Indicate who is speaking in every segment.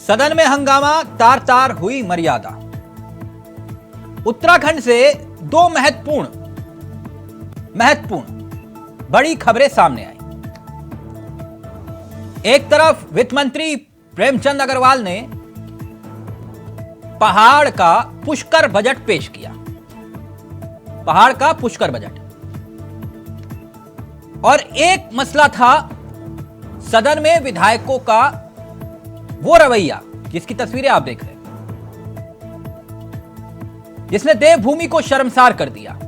Speaker 1: सदन में हंगामा, तार तार हुई मर्यादा। उत्तराखंड से दो महत्वपूर्ण बड़ी खबरें सामने आई। एक तरफ वित्त मंत्री प्रेमचंद अग्रवाल ने पहाड़ का पुष्कर बजट पेश किया। पहाड़ का पुष्कर बजट। और एक मसला था सदन में विधायकों का वो रवैया जिसकी तस्वीरें आप देख रहे हैं, जिसने देवभूमि को शर्मसार कर दिया।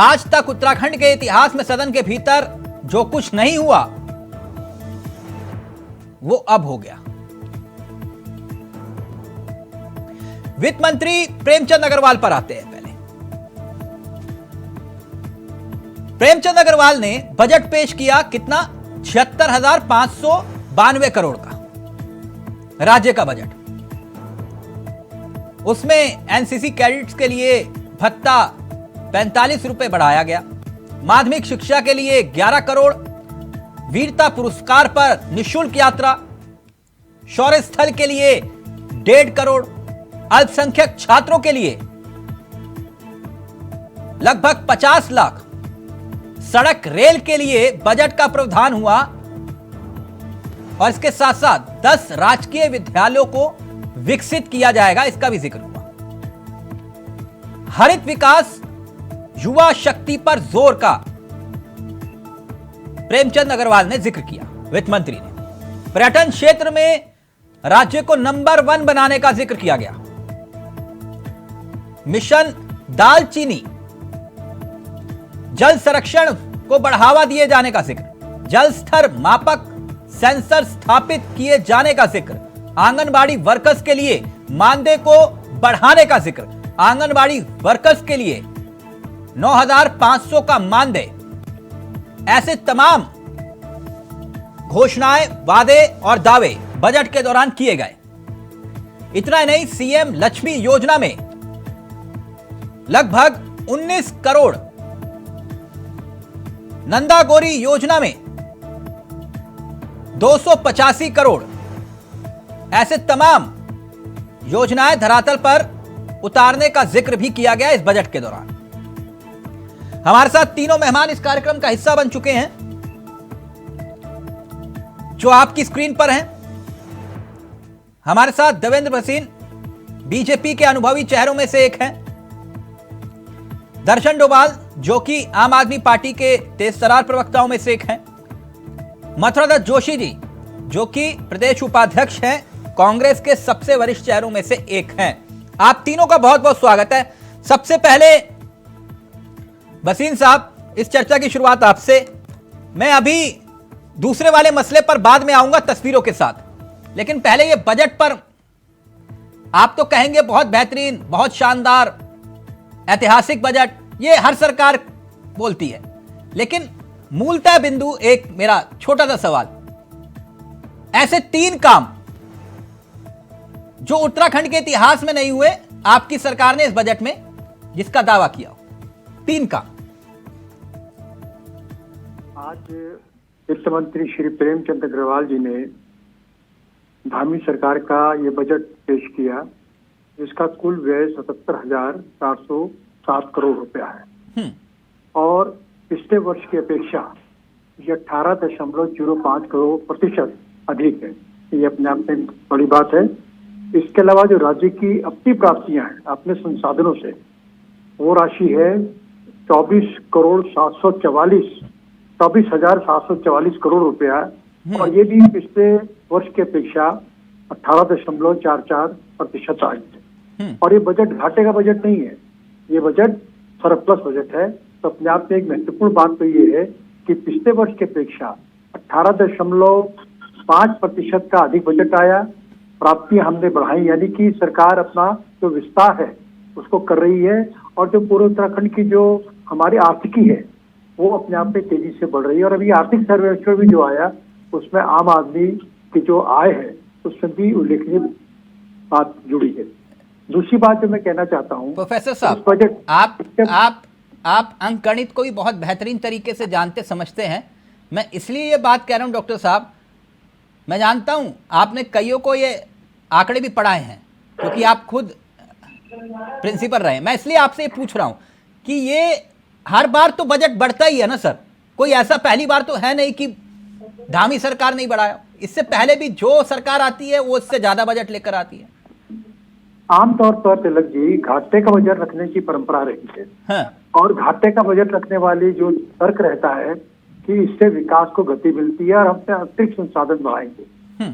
Speaker 1: आज तक उत्तराखंड के इतिहास में सदन के भीतर जो कुछ नहीं हुआ वो अब हो गया। वित्त मंत्री प्रेमचंद अग्रवाल पर आते हैं। पहले प्रेमचंद अग्रवाल ने बजट पेश किया, कितना? 76,592 करोड़ का राज्य का बजट। उसमें एनसीसी कैडेट्स के लिए भत्ता 45 रुपए बढ़ाया गया, माध्यमिक शिक्षा के लिए 11 करोड़, वीरता पुरस्कार पर निःशुल्क यात्रा, शौर्य स्थल के लिए 1.5 करोड़, अल्पसंख्यक छात्रों के लिए लगभग 50 लाख, सड़क रेल के लिए बजट का प्रावधान हुआ और इसके साथ साथ 10 राजकीय विद्यालयों को विकसित किया जाएगा, इसका भी जिक्र हुआ। हरित विकास, युवा शक्ति पर जोर का प्रेमचंद अग्रवाल ने जिक्र किया। वित्त मंत्री ने पर्यटन क्षेत्र में राज्य को नंबर 1 बनाने का जिक्र किया गया। मिशन दालचीनी, जल संरक्षण को बढ़ावा दिए जाने का जिक्र, जल स्तर मापक सेंसर स्थापित किए जाने का जिक्र, आंगनबाड़ी वर्कर्स के लिए मानदेय को बढ़ाने का जिक्र, आंगनबाड़ी वर्कर्स के लिए 9,500 का मानदेय। ऐसे तमाम घोषणाएं, वादे और दावे बजट के दौरान किए गए। इतना ही नहीं, सीएम लक्ष्मी योजना में लगभग 19 करोड़, नंदा गौरी योजना में 285 करोड़, ऐसे तमाम योजनाएं धरातल पर उतारने का जिक्र भी किया गया इस बजट के दौरान। हमारे साथ तीनों मेहमान इस कार्यक्रम का हिस्सा बन चुके हैं, जो आपकी स्क्रीन पर हैं। हमारे साथ देवेंद्र भसीन बीजेपी के अनुभवी चेहरों में से एक हैं, दर्शन डोभाल जो कि आम आदमी पार्टी के तेजतर्रार प्रवक्ताओं में से एक हैं, मथुरादत्त जोशी जी जो कि प्रदेश उपाध्यक्ष हैं, कांग्रेस के सबसे वरिष्ठ चेहरों में से एक हैं। आप तीनों का बहुत बहुत स्वागत है। सबसे पहले भसीन साहब, इस चर्चा की शुरुआत आपसे। मैं अभी दूसरे वाले मसले पर बाद में आऊंगा तस्वीरों के साथ, लेकिन पहले ये बजट पर आप तो कहेंगे बहुत बेहतरीन, बहुत शानदार, ऐतिहासिक बजट, ये हर सरकार बोलती है, लेकिन मूलतः बिंदु एक मेरा छोटा सा सवाल, ऐसे 3 काम जो उत्तराखंड के इतिहास में नहीं हुए, आपकी सरकार ने इस बजट में जिसका दावा किया हो, 3 काम।
Speaker 2: आज वित्त मंत्री श्री प्रेमचंद अग्रवाल जी ने धामी सरकार का ये बजट पेश किया, जिसका कुल व्यय 77,407 करोड़ रुपया है और पिछले वर्ष की अपेक्षा ये 18.05 करोड़ प्रतिशत अधिक है। ये अपने आप में बड़ी बात है। इसके अलावा जो राज्य की अपनी प्राप्तियां हैं अपने संसाधनों से, वो राशि है 24,744 करोड़ रुपया, और ये भी पिछले वर्ष की अपेक्षा 18.44% आई है। और ये बजट घाटे का बजट नहीं है, ये बजट सरप्लस बजट है। तो अपने आप में एक महत्वपूर्ण बात तो ये है कि पिछले वर्ष की अपेक्षा 18.5% का अधिक बजट आया, प्राप्तियां हमने बढ़ाई, यानी कि सरकार अपना जो विस्तार है उसको कर रही है, और जो पूरे उत्तराखंड की जो हमारी आर्थिकी है वो अपने आप में तेजी से बढ़ रही है। और अभी आर्थिक सर्वेक्षण भी जो आया उसमें आम आदमी की जो आय है उसमें भी उल्लेखनीय बात जुड़ी है। दूसरी बात जो मैं कहना चाहता हूँ,
Speaker 1: प्रोफेसर साहब, आप अंकगणित को भी बहुत बेहतरीन तरीके से जानते समझते हैं। मैं इसलिए ये बात कह रहा हूँ डॉक्टर साहब मैं जानता हूं आपने कईयों को ये आंकड़े भी पढ़ाए हैं क्योंकि आप खुद प्रिंसिपल रहे हैं। मैं इसलिए आपसे ये पूछ रहा हूं कि ये हर बार तो बजट बढ़ता ही है ना सर, कोई ऐसा पहली बार तो है नहीं कि धामी सरकार नहीं बढ़ाया, इससे पहले भी जो सरकार आती है वो इससे ज्यादा बजट लेकर आती है।
Speaker 2: आमतौर पर तिलक जी घाटे का बजट रखने की परंपरा रही है।
Speaker 1: हाँ।
Speaker 2: और घाटे का बजट रखने वाली जो तर्क रहता है कि इससे विकास को गति मिलती है और हम अपने अतिरिक्त संसाधन बढ़ाएंगे।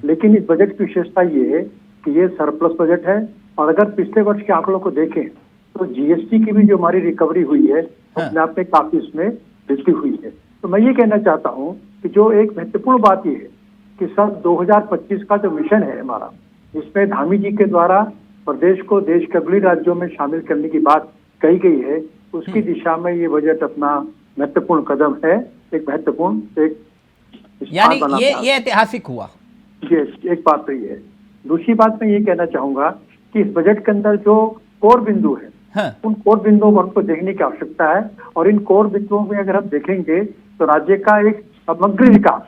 Speaker 2: लेकिन इस बजट की विशेषता ये है कि ये सरप्लस बजट है और अगर पिछले वर्ष के आंकड़ों को देखें तो जीएसटी की भी जो हमारी रिकवरी हुई है अपने आप में काफी इसमें वृद्धि हुई है। तो मैं ये कहना चाहता हूँ कि जो एक महत्वपूर्ण बात ये है कि सन 2025 का जो मिशन है हमारा, जिसमें धामी जी के द्वारा प्रदेश को देश के अगले राज्यों में शामिल करने की बात कही गई है, उसकी दिशा में ये बजट अपना महत्वपूर्ण कदम है, एक महत्वपूर्ण
Speaker 1: यानी ये ऐतिहासिक हुआ।
Speaker 2: ये एक बात तो ये है। दूसरी बात मैं ये कहना चाहूंगा कि इस बजट के अंदर जो कोर बिंदु है,
Speaker 1: हाँ।
Speaker 2: उन कोर बिंदुओं को हमको देखने की आवश्यकता है और इन कोर बिंदुओं में अगर हम देखेंगे तो राज्य का एक समग्र विकास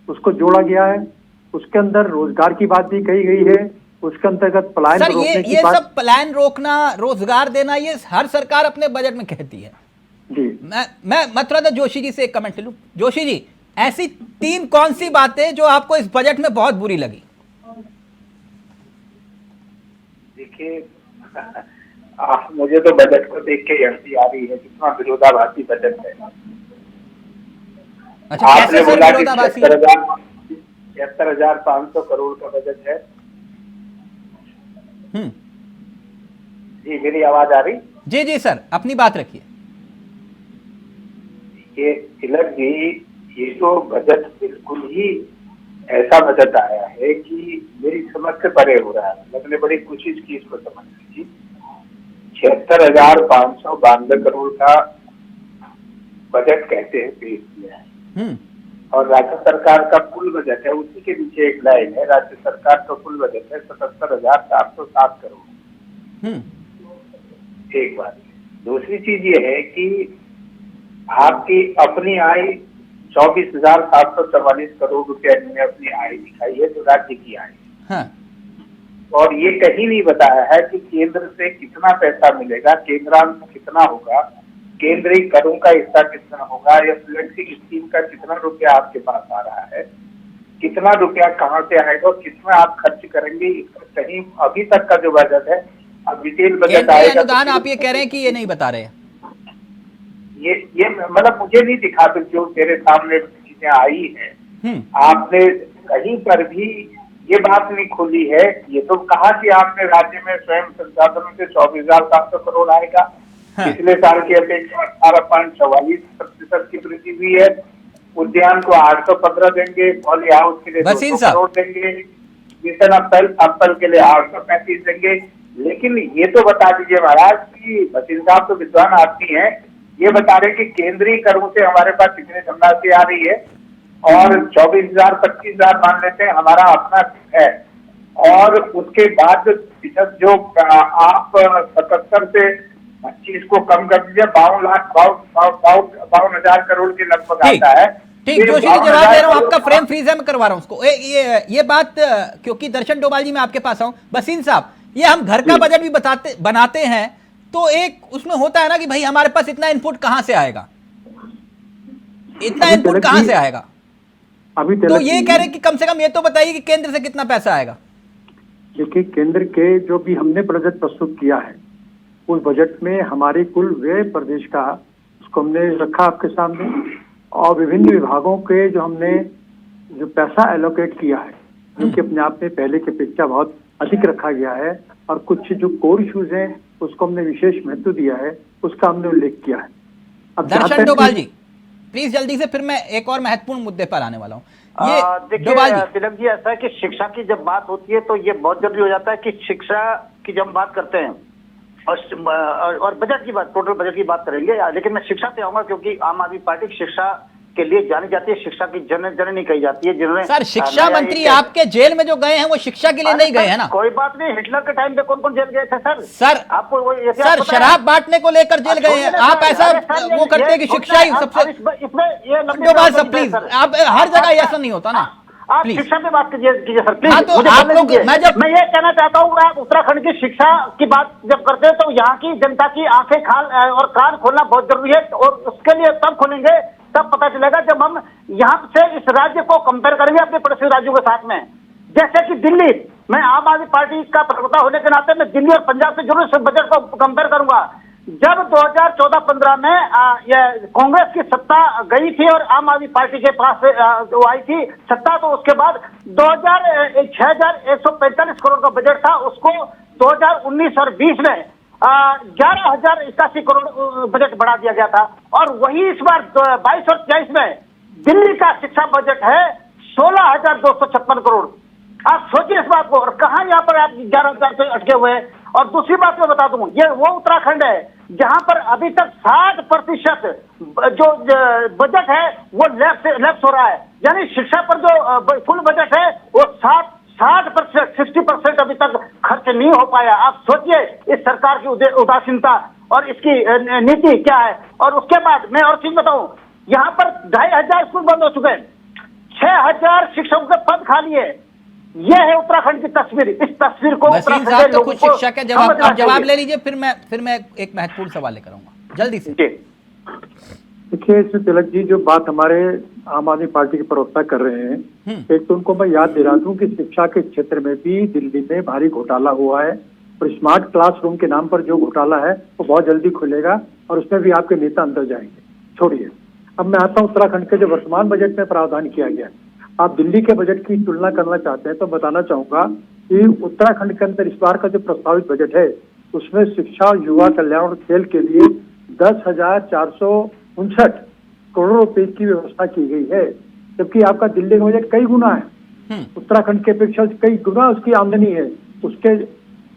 Speaker 2: उसको जोड़ा गया है। उसके अंदर रोजगार की बात भी कही गई है, उसके अंतर्गत पलायन
Speaker 1: सर
Speaker 2: रोकने की
Speaker 1: ये
Speaker 2: बात।
Speaker 1: सब पलायन रोकना, रोजगार देना, ये हर सरकार अपने बजट में कहती है
Speaker 2: जी।
Speaker 1: मैं थोड़ा जोशी जी से एक कमेंट ले लूं। जोशी जी, ऐसी 3 कौन सी बातें जो आपको इस बजट में बहुत बुरी लगी?
Speaker 3: देखिए मुझे तो बजट को देख के हंसी आ रही है, कितना विरोधाभासी बजट है।
Speaker 1: अच्छा,
Speaker 3: आपने
Speaker 1: कैसे सर
Speaker 3: बोला कि
Speaker 1: विरोधाभासी?
Speaker 3: 76,500 करोड़ का बजट है। जी मेरी आवाज आ रही?
Speaker 1: जी जी सर, अपनी बात रखिए।
Speaker 3: ये तिलक जी, ये तो बजट बिल्कुल ही ऐसा बजट आया है कि मेरी समझ से परे हो रहा है। मैंने बड़ी कोशिश की इसको समझने की। 76,592 करोड़ का बजट कहते हैं पेश किया है और राज्य सरकार का कुल बजट है, उसी के नीचे एक लाइन है, राज्य सरकार का कुल बजट है 77,407 करोड़। एक बात। दूसरी चीज ये है कि आपकी अपनी आय 24,744 करोड़ रुपया ने अपनी आय दिखाई है, जो राज्य की आय।
Speaker 1: हाँ। और
Speaker 3: ये कहीं नहीं बताया है कि केंद्र से कितना पैसा मिलेगा, केंद्रांश कितना होगा, केंद्रीय करों का हिस्सा कितना होगा, या फ्लेक्सिंग स्कीम का कितना रुपया आपके पास आ रहा है, कितना रुपया कहाँ से आएगा और कितना आप खर्च करेंगे, इसका कहीं अभी तक का जो बजट है, अब डिटेल बजट आएगा।
Speaker 1: अनुदान आप ये कह रहे हैं कि ये नहीं बता रहे?
Speaker 3: ये मतलब मुझे नहीं दिखा, फिर जो तेरे सामने चीजें आई है, आपने कहीं पर भी ये बात नहीं खोली है। ये तो कहा कि आपने राज्य में स्वयं संसाधनों से 24,700 करोड़ आएगा। हाँ। पिछले साल की अपेक्षा 18.44% की वृद्धि हुई है। उद्यान को 815 देंगे, पॉली हाउस के लिए 200 करोड़ देंगे, मिशन अप्पल के लिए 835 देंगे। लेकिन ये तो बता दीजिए महाराज की भसीन साहब तो विद्वान आदमी है, ये बता रहे कि केंद्रीय करों से हमारे पास कितनी धनराशि आ रही है और 24,000 25,000 मान लेते हैं हमारा अपना है, और उसके बाद जो आप 77 से 25 को कम कर दीजिए, 52,000 करोड़ के लगभग आता है।
Speaker 1: ठीक, जोशी जी जवाब दे रहा हूँ, आपका फ्रेम फ्रीज है, मैं करवा रहा हूँ उसको। ये बात, क्योंकि दर्शन डोभाल जी मैं आपके पास आऊं। बसीन साहब, ये हम घर का बजट भी बनाते हैं तो एक उसमें होता है ना कि भाई हमारे पास इतना इनपुट कहां से आएगा, इतना इनपुट कहां से आएगा? अभी तो ये कह रहे कि कम से कम ये तो बताइए कि केंद्र से कितना पैसा आएगा।
Speaker 2: देखिए, केंद्र के जो भी हमने बजट प्रस्तुत किया है उस बजट में हमारे कुल व्यय प्रदेश का उसको हमने रखा आपके सामने, और विभिन्न विभागों के जो हमने जो पैसा एलोकेट किया है जो कि अपने आप में पहले की अपेक्षा बहुत अधिक रखा गया है, और कुछ जो कोर इश्यूज हैं उसको हमने विशेष महत्व दिया है, उसका हमने उल्लेख किया है।
Speaker 1: अब दर्शन डोभाल जी प्लीज जल्दी से, फिर मैं एक और महत्वपूर्ण मुद्दे पर आने वाला हूँ।
Speaker 4: देखिए तिलक जी, ऐसा है कि शिक्षा की जब बात होती है तो ये बहुत जरूरी हो जाता है कि शिक्षा की जब बात करते हैं और बजट की बात, टोटल बजट की बात करेंगे, लेकिन मैं शिक्षा से आऊंगा क्योंकि आम आदमी पार्टी शिक्षा के लिए जानी जाती है, शिक्षा की जननी कही जाती है, जिन्होंने
Speaker 1: सर शिक्षा मंत्री आपके जेल में जो गए हैं वो शिक्षा के लिए नहीं गए हैं ना?
Speaker 4: कोई बात नहीं, हिटलर के टाइम पे कौन कौन जेल गए थे सर?
Speaker 1: सर आपको सर शराब बांटने को लेकर जेल गए हैं, आप ऐसा वो करते हैं कि शिक्षा ही सबसे। प्लीज, आप हर जगह ऐसा नहीं होता ना।
Speaker 4: आप
Speaker 1: Please.
Speaker 4: शिक्षा पे बात कीजिए सर प्लीज।
Speaker 1: हाँ, तो
Speaker 4: मुझे
Speaker 1: आप
Speaker 4: बोलने
Speaker 1: लोग-
Speaker 4: दीजिए।
Speaker 1: मैं
Speaker 4: ये कहना चाहता हूँ, आप उत्तराखंड की शिक्षा की बात जब करते हैं तो यहाँ की जनता की आंखें और कान खोलना बहुत जरूरी है, और उसके लिए तब खोलेंगे तब पता चलेगा जब हम यहाँ से इस राज्य को कंपेयर करेंगे अपने पड़ोसी राज्यों के साथ में। जैसे कि दिल्ली, मैं आम आदमी पार्टी का प्रवक्ता होने के नाते मैं दिल्ली और पंजाब से जरूर इस बजट को कंपेयर करूंगा। जब 2014-15 में ये कांग्रेस की सत्ता गई थी और आम आदमी पार्टी के पास वो आई थी सत्ता, तो उसके बाद 6,145 करोड़ का बजट था, उसको 2019 और 20 में 11,081 करोड़ बजट बढ़ा दिया गया था। और वही इस बार 22 और 23 में दिल्ली का शिक्षा बजट है 16,256 करोड़। आप सोचिए इस बात को, और कहा यहाँ पर आप 11,000 से अटके हुए हैं। और दूसरी बात मैं बता दूं, ये वो उत्तराखंड है जहां पर अभी तक 60% जो बजट है वो लैप्स हो रहा है, यानी शिक्षा पर जो फुल बजट है वो 60%, 60% अभी तक खर्च नहीं हो पाया। आप सोचिए इस सरकार की उदासीनता और इसकी नीति क्या है। और उसके बाद मैं और चीज बताऊं, यहाँ पर 2,500 स्कूल बंद हो चुके हैं, 6,000 शिक्षकों के पद खाली है। यह है उत्तराखंड की तस्वीर। इस तस्वीर को
Speaker 1: वसीम
Speaker 4: उत्तराखंड
Speaker 1: साहब
Speaker 4: के
Speaker 1: तो
Speaker 4: लोगों
Speaker 1: कुछ
Speaker 4: को
Speaker 1: शिक्षा का जवाब,
Speaker 4: समझना
Speaker 1: आप जवाब
Speaker 4: चाहिए।
Speaker 1: ले लीजिए, फिर मैं एक महत्वपूर्ण सवाल लेकर आऊंगा जल्दी से।
Speaker 4: जी।
Speaker 2: देखिए इसमें तिलक जी जो बात हमारे आम आदमी पार्टी के प्रवक्ता कर रहे हैं, एक तो उनको मैं याद दिला दूं कि शिक्षा के क्षेत्र में भी दिल्ली में भारी घोटाला हुआ है, और स्मार्ट क्लासरूम के नाम पर जो घोटाला है वो बहुत जल्दी खुलेगा और उसमें भी आपके नेता अंदर जाएंगे। छोड़िए, अब मैं आता हूँ उत्तराखंड के जो वर्तमान बजट में प्रावधान किया गया है। आप दिल्ली के बजट की तुलना करना चाहते हैं तो बताना चाहूंगा कि उत्तराखंड के अंदर इस बार का जो प्रस्तावित बजट है उसमें शिक्षा, युवा कल्याण और खेल के लिए 10,459 करोड़ रुपए की व्यवस्था की गई है, जबकि आपका दिल्ली का बजट कई गुना है, उत्तराखंड के अपेक्षा कई गुना उसकी आमदनी है। उसके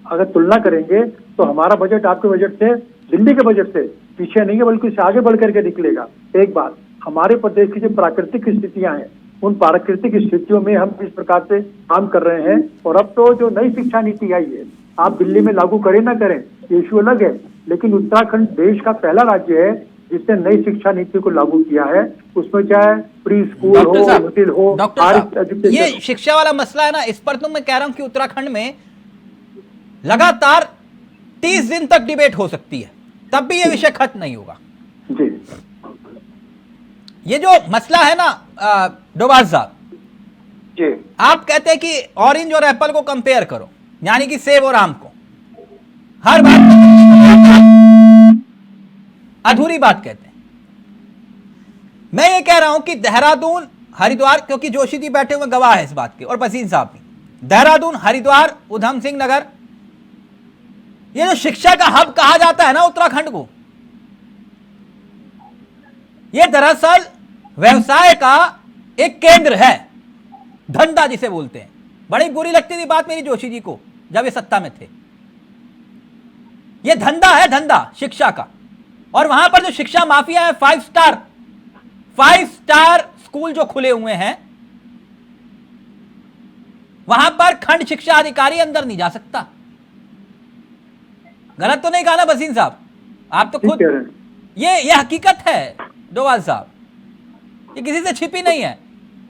Speaker 2: अगर तुलना करेंगे तो हमारा बजट आपके बजट से, दिल्ली के बजट से पीछे नहीं है, बल्कि इससे आगे बढ़ करके निकलेगा। एक बात, हमारे प्रदेश की जो प्राकृतिक स्थितियां हैं उन प्राकृतिक स्थितियों में हम इस प्रकार से काम कर रहे हैं। और अब तो जो नई शिक्षा नीति आई है, आप दिल्ली में लागू करें ना करें ये इश्यू अलग है, लेकिन उत्तराखंड देश का पहला राज्य है जिसने नई शिक्षा नीति को लागू किया है। उसमें चाहे प्री स्कूल हो, मिडिल हो,
Speaker 1: ये शिक्षा वाला मसला है ना, इस पर तो मैं कह रहा हूं कि उत्तराखंड में लगातार 30 दिन तक डिबेट हो सकती है, तब भी ये विषय खत्म नहीं होगा
Speaker 2: जी।
Speaker 1: ये जो मसला है ना डोभाल साहब
Speaker 4: जी,
Speaker 1: आप कहते हैं कि ऑरेंज और एप्पल को कंपेयर करो, यानी कि सेब और आम को, हर बात अधूरी बात कहते हैं। मैं ये कह रहा हूं कि देहरादून, हरिद्वार, क्योंकि जोशी जी बैठे हुए गवाह है इस बात के, और वसीम साहब भी, देहरादून, हरिद्वार, उधम सिंह नगर, ये जो शिक्षा का हब कहा जाता है ना उत्तराखंड को, ये दरअसल व्यवसाय का एक केंद्र है, धंधा जिसे बोलते हैं। बड़ी बुरी लगती थी बात मेरी जोशी जी को जब ये सत्ता में थे। ये धंधा है, धंधा शिक्षा का। और वहां पर जो शिक्षा माफिया है, 5 स्टार स्कूल जो खुले हुए हैं, वहां पर खंड शिक्षा अधिकारी अंदर नहीं जा सकता। गलत तो नहीं कहा ना वसीम साहब? आप तो खुद, ये हकीकत है डोभाल साहब, ये किसी से छिपी नहीं है।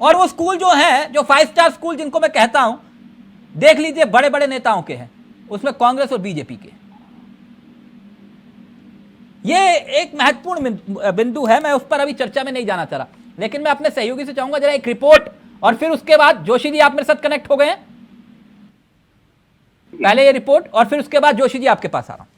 Speaker 1: और वो स्कूल जो है, जो 5 स्टार स्कूल जिनको मैं कहता हूं, देख लीजिए बड़े बड़े नेताओं के हैं, उसमें कांग्रेस और बीजेपी के। ये एक महत्वपूर्ण बिंदु है, मैं उस पर अभी चर्चा में नहीं जाना चाह रहा, लेकिन मैं अपने सहयोगी से चाहूंगा जरा एक रिपोर्ट, और फिर उसके बाद जोशी जी आप मेरे साथ कनेक्ट हो गए हैं, पहले ये रिपोर्ट और फिर उसके बाद जोशी जी आपके पास आ रहा हूं।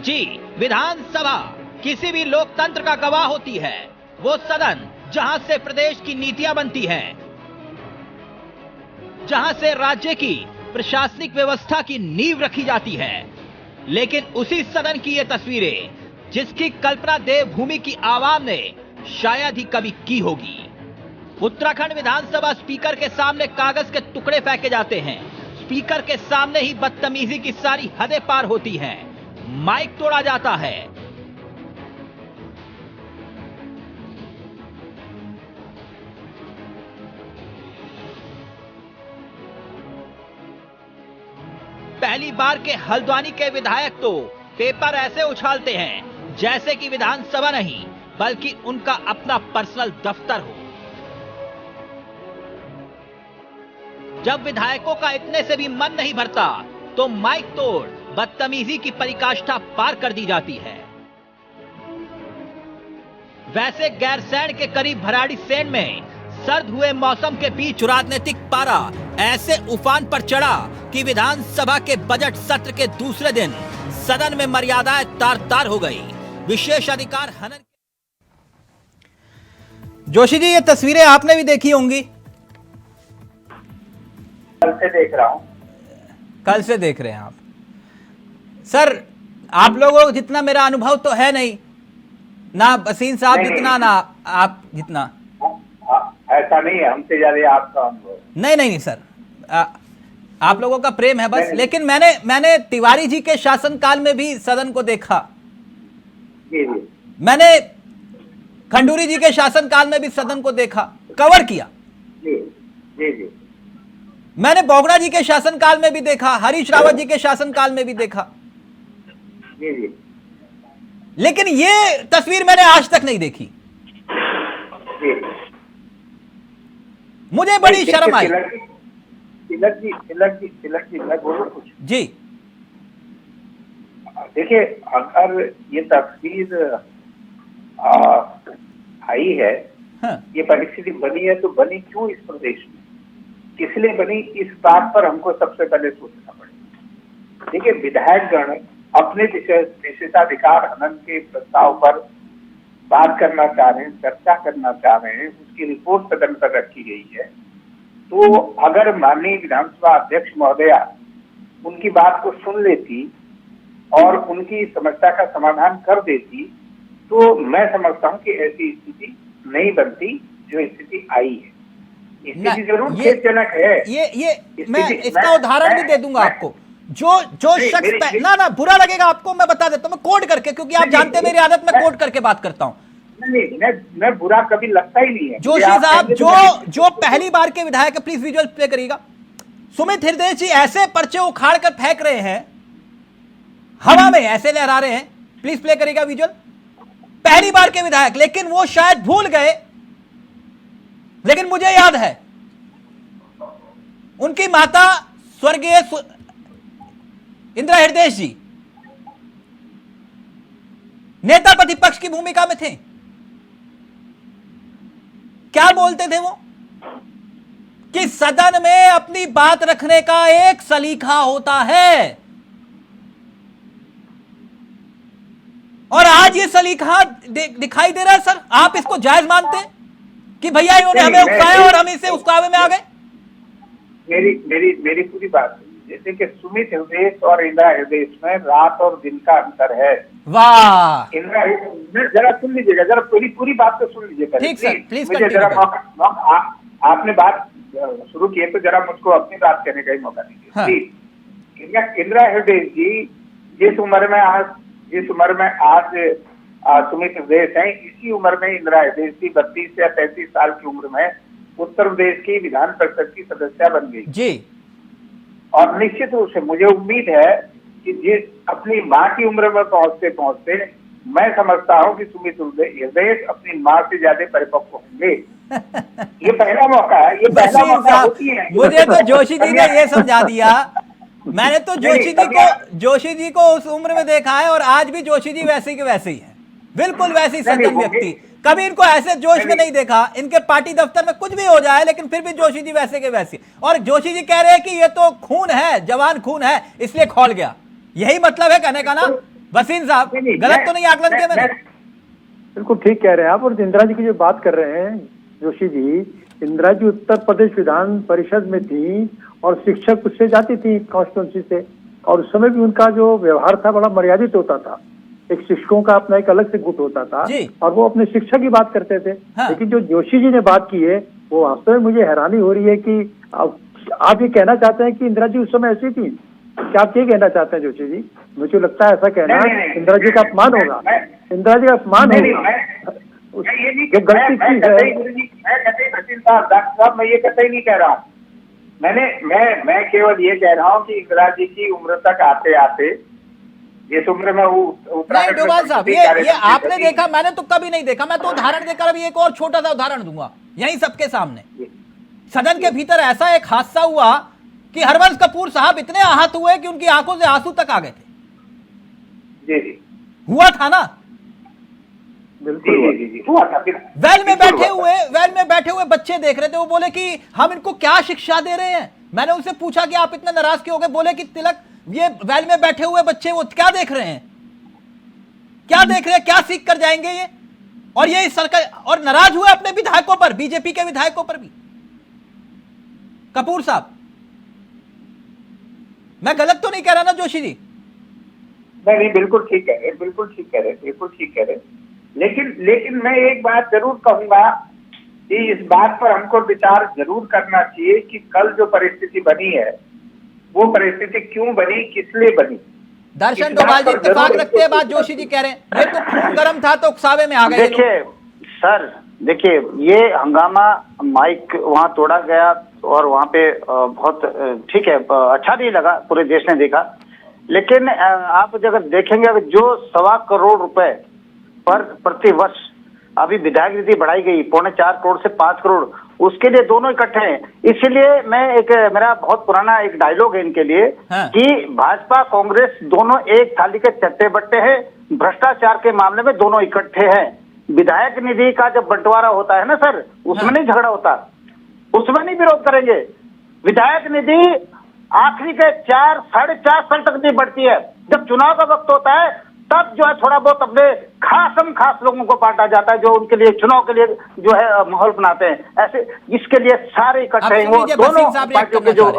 Speaker 1: जी, विधानसभा किसी भी लोकतंत्र का गवाह होती है। वो सदन जहां से प्रदेश की नीतियां बनती हैं, जहां से राज्य की प्रशासनिक व्यवस्था की नींव रखी जाती है। लेकिन उसी सदन की ये तस्वीरें, जिसकी कल्पना देवभूमि की आवाम ने शायद ही कभी की होगी। उत्तराखंड विधानसभा स्पीकर के सामने कागज के टुकड़े फेंके जाते हैं। स्पीकर के सामने ही बदतमीजी की सारी हदें पार होती हैं। माइक तोड़ा जाता है। पहली बार के हल्द्वानी के विधायक तो पेपर ऐसे उछालते हैं जैसे कि विधानसभा नहीं बल्कि उनका अपना पर्सनल दफ्तर हो। जब विधायकों का इतने से भी मन नहीं भरता तो माइक तोड़ बदतमीजी की पराकाष्ठा पार कर दी जाती है। वैसे गैरसैंण के करीब भराड़ीसैंण में सर्द हुए मौसम के बीच राजनीतिक पारा ऐसे उफान पर चढ़ा कि विधानसभा के बजट सत्र के दूसरे दिन सदन में मर्यादाएं तार-तार हो गई। विशेष अधिकार हनन। जोशी जी, ये तस्वीरें आपने भी देखी होंगी।
Speaker 3: कल से देख रहा हूं।
Speaker 1: कल से देख रहे हैं आप। सर, आप लोगों को जितना मेरा अनुभव तो है नहीं, ना बसीन साहब जितना, ना आप जितना।
Speaker 3: ऐसा नहीं है, हमसे ज्यादा आपका अनुभव।
Speaker 1: नहीं सर, आप लोगों का प्रेम है बस। लेकिन मैंने तिवारी जी के शासनकाल में भी सदन को देखा।
Speaker 3: जी।
Speaker 1: मैंने खंडूरी जी के शासनकाल में भी सदन को देखा, कवर किया।
Speaker 3: जी।
Speaker 1: मैंने बोगड़ा जी के शासनकाल में भी देखा, हरीश रावत जी के शासनकाल में भी देखा।
Speaker 3: जी।
Speaker 1: लेकिन ये तस्वीर मैंने आज तक नहीं देखी।
Speaker 3: जी।
Speaker 1: मुझे बड़ी शर्म आई।
Speaker 3: तिलक जी मैं बोलूं कुछ?
Speaker 1: जी।
Speaker 3: देखिए, अगर ये तस्वीर आई है,
Speaker 1: हाँ।
Speaker 3: ये परिस्थिति बनी है तो बनी क्यों इस प्रदेश में, किस लिए बनी, इस बात पर हमको सबसे पहले सोचना पड़ेगा। देखिए, विधायकगण अपने विशेषाधिकार हनन के प्रस्ताव पर बात करना चाह रहे हैं, चर्चा करना चाह रहे हैं, उसकी रिपोर्ट सदन पर रखी गई है। तो अगर माननीय विधानसभा अध्यक्ष महोदया उनकी बात को सुन लेती और उनकी समस्या का समाधान कर देती तो मैं समझता हूं कि ऐसी स्थिति नहीं बनती जो स्थिति आई है। स्थिति जरूर खेदजनक है।
Speaker 1: ये मैं इसका उदाहरण भी दे दूंगा आपको। जो शख्स ना बुरा लगेगा आपको, मैं बता देता हूं, मैं कोड करके, क्योंकि आप जानते हैं मेरी आदत, मैं कोड करके बात करता हूं।
Speaker 3: नहीं, मैं बुरा कभी लगता ही नहीं है।
Speaker 1: जोशी साहब, जो पहली बार के विधायक है, प्लीज विजुअल प्ले करिएगा। सुमित हृदय जी ऐसे पर्चे उखाड़ कर फेंक रहे हैं, हवा में ऐसे लहरा रहे हैं। प्लीज प्ले करिएगा विजुअल। पहली बार के विधायक, लेकिन वो शायद भूल गए, लेकिन मुझे याद है उनकी माता स्वर्गीय इंदिरा हृदय जी नेता प्रतिपक्ष की भूमिका में थे। क्या बोलते थे वो कि सदन में अपनी बात रखने का एक सलीका होता है, और आज ये सलीका दिखाई दे रहा है। सर, आप इसको जायज मानते हैं कि भैया इन्होंने हमें उकसाया और हम इसे उकसावे में आ गए?
Speaker 3: मेरी पूरी बात, जैसे कि सुमित हृदय और इंदिरा हृदय में रात और दिन का अंतर है।
Speaker 1: वाह!
Speaker 3: इंदिरा, जरा सुन लीजिएगा, जरा पूरी बात तो सुन लीजिएगा।
Speaker 1: ठीक सर, प्लीज
Speaker 3: मुझे जरा मौका, आपने बात शुरू की है तो जरा मुझको अपनी बात कहने का ही मौका दीजिए।
Speaker 1: हाँ।
Speaker 3: इंदिरा हृदय जी जिस उम्र में आज सुमित हृदय है, इसी उम्र में इंदिरा हृदय जी 32 या 33 साल की उम्र में उत्तर प्रदेश की विधान परिषद की सदस्य बन गई जी। और निश्चित रूप से मुझे उम्मीद है कि जिस अपनी माँ की उम्र में पहुंचते पहुंचते मैं समझता हूं कि सुमित हृदय अपनी माँ से ज्यादा परिपक्व होंगे। ये पहला मौका है, ये पहला मौका होती है।
Speaker 1: मुझे तो जोशी जी ने ये समझा दिया। मैंने तो जोशी जी को उस उम्र में देखा है, और आज भी जोशी जी वैसे के वैसे ही है, बिल्कुल वैसी सज्जन व्यक्ति। कभी इनको ऐसे जोश में नहीं देखा। इनके पार्टी दफ्तर में कुछ भी हो जाए, लेकिन फिर भी जोशी जी वैसे के वैसे। और जोशी जी कह रहे हैं कि ये तो खून है, जवान खून है, इसलिए खौल गया। यही मतलब है कहने का ना? वसीम साहब गलत तो नहीं आकलन किया मैंने?
Speaker 2: बिल्कुल ठीक कह रहे हैं आप। और इंदिरा जी की जो बात कर रहे हैं जोशी जी, इंदिरा जी उत्तर प्रदेश विधान परिषद में थी और शिक्षक उससे जाती थी कॉन्स्टिट्यूंसी से, और उस समय भी उनका जो व्यवहार था बड़ा मर्यादित होता था। एक शिक्षकों का अपना एक अलग से गुट होता था और वो अपने शिक्षा की बात करते थे। हाँ। लेकिन जो जोशी जी ने बात की है वो वास्तव में मुझे हैरानी हो रही है कि आप ये कहना चाहते हैं कि इंदिरा जी उस समय ऐसी थी? क्या आप ये कहना चाहते हैं जोशी जी? मुझे लगता है ऐसा कहना इंदिरा जी का अपमान होगा, इंदिरा जी का अपमान होगा। जो गलती की है,
Speaker 3: डॉक्टर साहब मैं ये कतई नहीं कह रहा हूँ। मैं केवल ये कह रहा हूँ कि इंदिरा जी की उम्र तक आते आते इस उम्र में
Speaker 1: नहीं डोभाल साहब, ये आपने देखा, मैंने तो कभी नहीं देखा। मैं तो उदाहरण देकर अभी एक और छोटा सा उदाहरण दूंगा यहीं सबके सामने। सदन के भीतर ऐसा एक हादसा हुआ कि हरवंश कपूर साहब इतने आहत हुए कि उनकी आंखों से आंसू तक आ गए थे।
Speaker 3: जी
Speaker 1: हुआ था ना?
Speaker 3: जी हुआ था।
Speaker 1: वैल में बैठे हुए बच्चे देख रहे थे, वो बोले कि हम इनको क्या शिक्षा दे रहे हैं। मैंने उनसे पूछा कि आप इतने नाराज क्यों हो गए? बोले कि तिलक, ये वैल में बैठे हुए बच्चे वो क्या देख रहे हैं, क्या देख रहे हैं, क्या सीख कर जाएंगे ये? और ये सरकार, और नाराज हुए अपने विधायकों पर, बीजेपी के विधायकों पर भी। कपूर साहब, मैं गलत तो नहीं कह रहा ना जोशी जी?
Speaker 3: नहीं बिल्कुल ठीक कह रहे, बिल्कुल ठीक कह रहे, बिल्कुल ठीक कह रहे। लेकिन मैं एक बात जरूर कहूंगा कि इस बात पर हमको विचार जरूर करना चाहिए कि कल जो परिस्थिति बनी है वो परिस्थिति क्यों बनी, किस लिए बनी।
Speaker 1: दर्शन डोभाल जी इत्तेफाक रखते हैं बात जोशी जी कह रहे हैं, ये तो खून गर्म था तो उकसावे में आ गए।
Speaker 4: देखिए सर, देखिए ये हंगामा, माइक वहां तोड़ा गया और वहां पे बहुत ठीक है, अच्छा नहीं लगा, पूरे देश ने देखा। लेकिन आप अगर देखेंगे जो 1.25 करोड़ रुपए पर प्रति वर्ष अभी विधायक निधि बढ़ाई गई 4.25 करोड़ से 5 करोड़, उसके लिए दोनों इकट्ठे हैं। इसीलिए मैं मेरा बहुत पुराना एक डायलॉग है इनके लिए कि भाजपा कांग्रेस दोनों एक थाली के चट्टे बट्टे हैं, भ्रष्टाचार के मामले में दोनों इकट्ठे हैं। विधायक निधि का जब बंटवारा होता है ना सर, उसमें नहीं झगड़ा होता, उसमें नहीं विरोध करेंगे। विधायक निधि आखिरी के 4-4.5 साल तक नहीं बढ़ती है। जब चुनाव का वक्त होता है तब जो है थोड़ा बहुत अपने खास लोगों को बांटा जाता है जो उनके लिए चुनाव के लिए जो है माहौल बनाते हैं। ऐसे इसके लिए सारे इकट्ठे हैं, वो दोनों पार्टियों के जो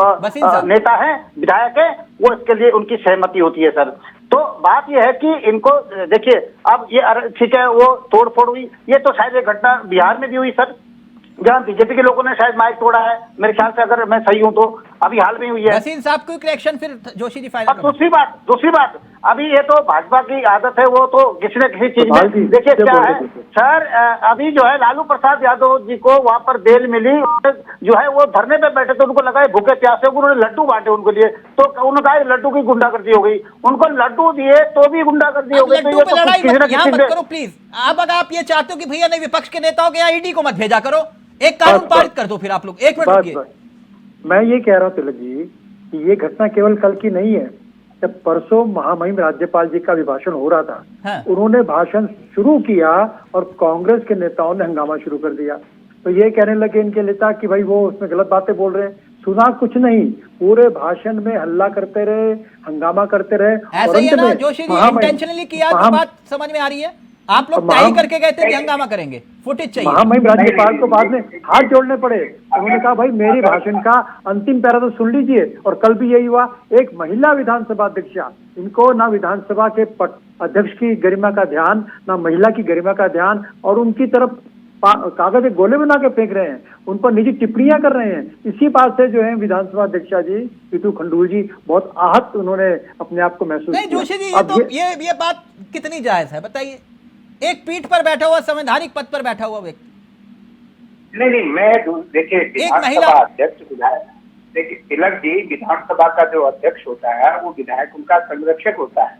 Speaker 4: नेता हैं, विधायक हैं, वो इसके लिए उनकी सहमति होती है सर। तो बात यह है कि इनको देखिए, अब ये ठीक है वो तोड़फोड़ हुई, ये तो शायद एक घटना बिहार में भी हुई सर, जहाँ बीजेपी के लोगों ने शायद माइक तोड़ा है, मेरे ख्याल से, अगर मैं सही हूं तो अभी हाल में हुई है।
Speaker 1: वसीम साहब क्विक रिएक्शन, फिर जोशी जी फाइनल।
Speaker 4: अब दूसरी बात अभी ये तो भाजपा की आदत है, वो तो किसी न किसी चीज में देखिए क्या है सर, अभी जो है लालू प्रसाद यादव जी को वहां पर बेल मिली, जो है वो धरने पे बैठे थे, उनको लगा भूखे प्यासे, उन्होंने लड्डू बांटे उनके लिए, तो उन्होंने कहा लड्डू की गुंडागर्दी हो गई, उनको लड्डू दिए तो भी गुंडागर्दी हो गई।
Speaker 1: करो प्लीज, अगर आप ये चाहते हो कि भैया नहीं विपक्ष के नेताओं के यहाँ ईडी को मत भेजा करो, एक कानून पारित कर दो फिर आप लोग। एक मिनट रुकिए,
Speaker 2: मैं ये कह रहा हूँ तिलक जी कि ये घटना केवल कल की नहीं है। जब परसों महामहिम राज्यपाल जी का अभिभाषण हो रहा था, हाँ। उन्होंने भाषण शुरू किया और कांग्रेस के नेताओं ने हंगामा शुरू कर दिया। तो ये कहने लगे इनके नेता कि भाई वो उसमें गलत बातें बोल रहे हैं। सुना कुछ नहीं, पूरे भाषण में हल्ला करते रहे, हंगामा करते रहे।
Speaker 1: ऐसा ही है ना जोशी जी, इंटेंशनली किया, तो बात समझ में आ रही है। आप लोग तय करके गए थे कि हंगामा करेंगे, फुटेज चाहिए।
Speaker 2: महामहिम राज्यपाल को बाद में हाथ जोड़ने पड़े, उन्होंने कहा भाई मेरी भाषण का अंतिम पैरा तो सुन लीजिए। और कल भी यही हुआ, एक महिला विधानसभा अध्यक्षा, इनको ना विधानसभा के अध्यक्ष की गरिमा का ध्यान, ना महिला की गरिमा का ध्यान, और उनकी तरफ कागज के गोले बना के फेंक रहे हैं, उन पर निजी टिप्पणियां कर रहे हैं। इसी बात से जो है विधानसभा अध्यक्षा जी पीतू खंडूर जी बहुत आहत उन्होंने अपने आप को महसूस किया।
Speaker 1: जोशी जी ये बात कितनी जायज है बताइए? एक पीठ पर बैठा हुआ संवैधानिक पद पर बैठा हुआ व्यक्ति।
Speaker 3: नहीं मैं देखिए विधानसभा अध्यक्ष विधायक, देखिए तिलक जी विधानसभा का जो अध्यक्ष होता है वो विधायक उनका संरक्षक होता है,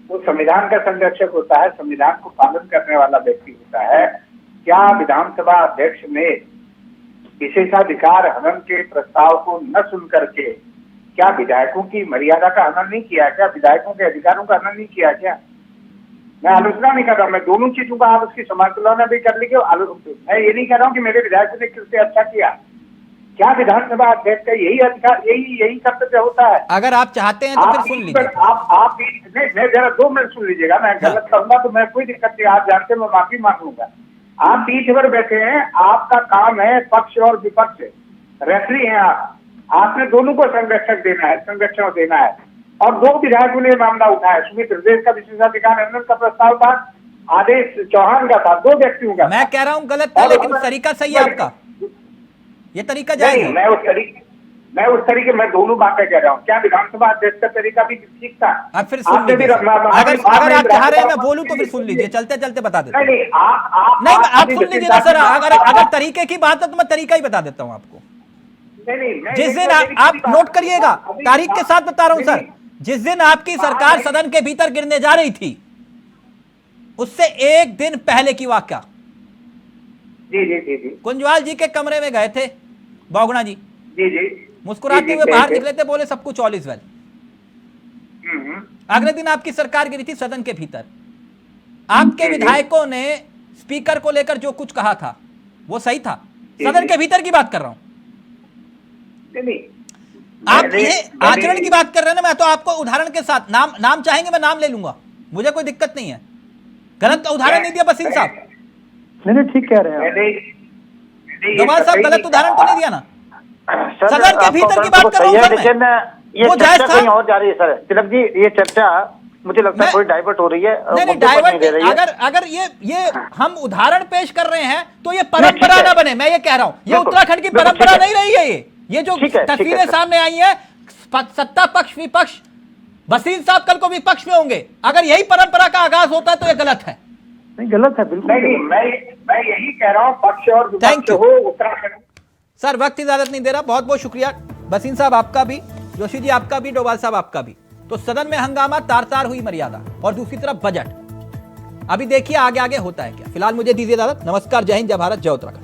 Speaker 3: वो संविधान का संरक्षक होता है, संविधान को पालन करने वाला व्यक्ति होता है। क्या विधानसभा अध्यक्ष ने विशेषाधिकार हनन के प्रस्ताव को न सुन करके क्या विधायकों की मर्यादा का हनन नहीं किया? क्या विधायकों के अधिकारों का हनन नहीं किया? क्या मैं आलोचना नहीं कर रहा हूँ, मैं दोनों चीजों का आप उसकी समालोचना भी कर लीजिए। मैं ये नहीं कह रहा हूँ कि मेरे विधायकों ने किससे अच्छा किया, क्या विधानसभा अध्यक्ष का यही अधिकार, यही कर्तव्य होता है?
Speaker 1: अगर आप चाहते हैं तो फिर सुन लीजिए।
Speaker 3: आप नहीं, जरा 2 मिनट सुन लीजिएगा। मैं गलत करूंगा तो मैं कोई दिक्कत नहीं, आप जानते हैं मैं माफी मांग लूंगा। आप पीठ पर बैठे हैं, आपका काम है पक्ष और विपक्ष, रेफरी हैं आप, आपने दोनों को संरक्षण देना है। और 2 विधायकों ने मामला उठाया, सुमित प्रदेश का विशेषाधिकार नियंत्रण का प्रस्ताव था, आदेश चौहान का था, 2 व्यक्तियों का।
Speaker 1: मैं कह रहा हूं गलत था, लेकिन तरीका सही है आपका, ये तरीका जायज है।
Speaker 3: मैं उस तरीके मैं दोनों बातें कह रहा हूँ। क्या विधानसभा अध्यक्ष का तरीका भी ठीक था?
Speaker 1: अब फिर सुन लीजिए, अगर आप चाह रहे हैं मैं बोलूं तो फिर सुन लीजिए, चलते चलते बता देता हूं।
Speaker 3: नहीं,
Speaker 1: आप सुन लीजिए ना सर, अगर तरीके की बात है तो मैं तरीका ही बता देता हूं आपको। जिस दिन आप नोट करिएगा, तारीख के साथ बता रहा हूं सर, जिस दिन आपकी सरकार सदन के भीतर गिरने जा रही थी, उससे 1 दिन पहले की वाकया।
Speaker 3: जी।
Speaker 1: कुंजवाल जी के कमरे में गए थे बोगना जी, मुस्कुराते हुए बाहर निकले थे, बोले सब कुछ ऑल इज वेल। अगले दिन आपकी सरकार गिरी थी सदन के भीतर। आपके विधायकों ने स्पीकर को लेकर जो कुछ कहा था वो सही था, सदन के भीतर की बात कर रहा हूं। आप ये आचरण की बात कर रहे हैं ना, मैं तो आपको उदाहरण के साथ नाम चाहेंगे मैं नाम ले लूंगा, मुझे कोई दिक्कत नहीं है। गलत उदाहरण नहीं दिया बसीन साहब?
Speaker 2: नहीं ठीक कह रहे हैं
Speaker 1: डोभाल साहब, गलत उदाहरण तो नहीं दिया ना? सदन के भीतर की बात कर रहा हूं सर,
Speaker 4: लेकिन ये चर्चा कहीं और जा रही है सर। तिलक जी, ये चर्चा मुझे लगता है थोड़ी डाइवर्ट हो रही है।
Speaker 1: नहीं डाइवर्ट, अगर ये हम उदाहरण पेश कर रहे हैं तो ये परंपरा ना बने। मैं ये कह रहा हूं, ये उत्तराखंड की परंपरा नहीं रही है। ये जो तस्वीरें सामने आई हैं, सत्ता पक्ष विपक्ष, वसीम साहब कल को विपक्ष में होंगे, अगर यही परंपरा का आगाज होता है तो ये गलत है।
Speaker 2: नहीं गलत है, बिल्कुल
Speaker 3: नहीं, मैं यही कह रहा हूँ, पक्ष और विपक्ष हो उत्तराखंड।
Speaker 1: सर वक्त इजाजत नहीं दे रहा, बहुत बहुत शुक्रिया वसीम साहब आपका भी, जोशी जी आपका भी, डोभाल साहब आपका भी। तो सदन में हंगामा, तार तार हुई मर्यादा, और दूसरी तरफ बजट। अभी देखिए आगे आगे होता है क्या। फिलहाल मुझे दीजिए इजाजत, नमस्कार, जय हिंद, जय भारत, जय उत्तराखंड।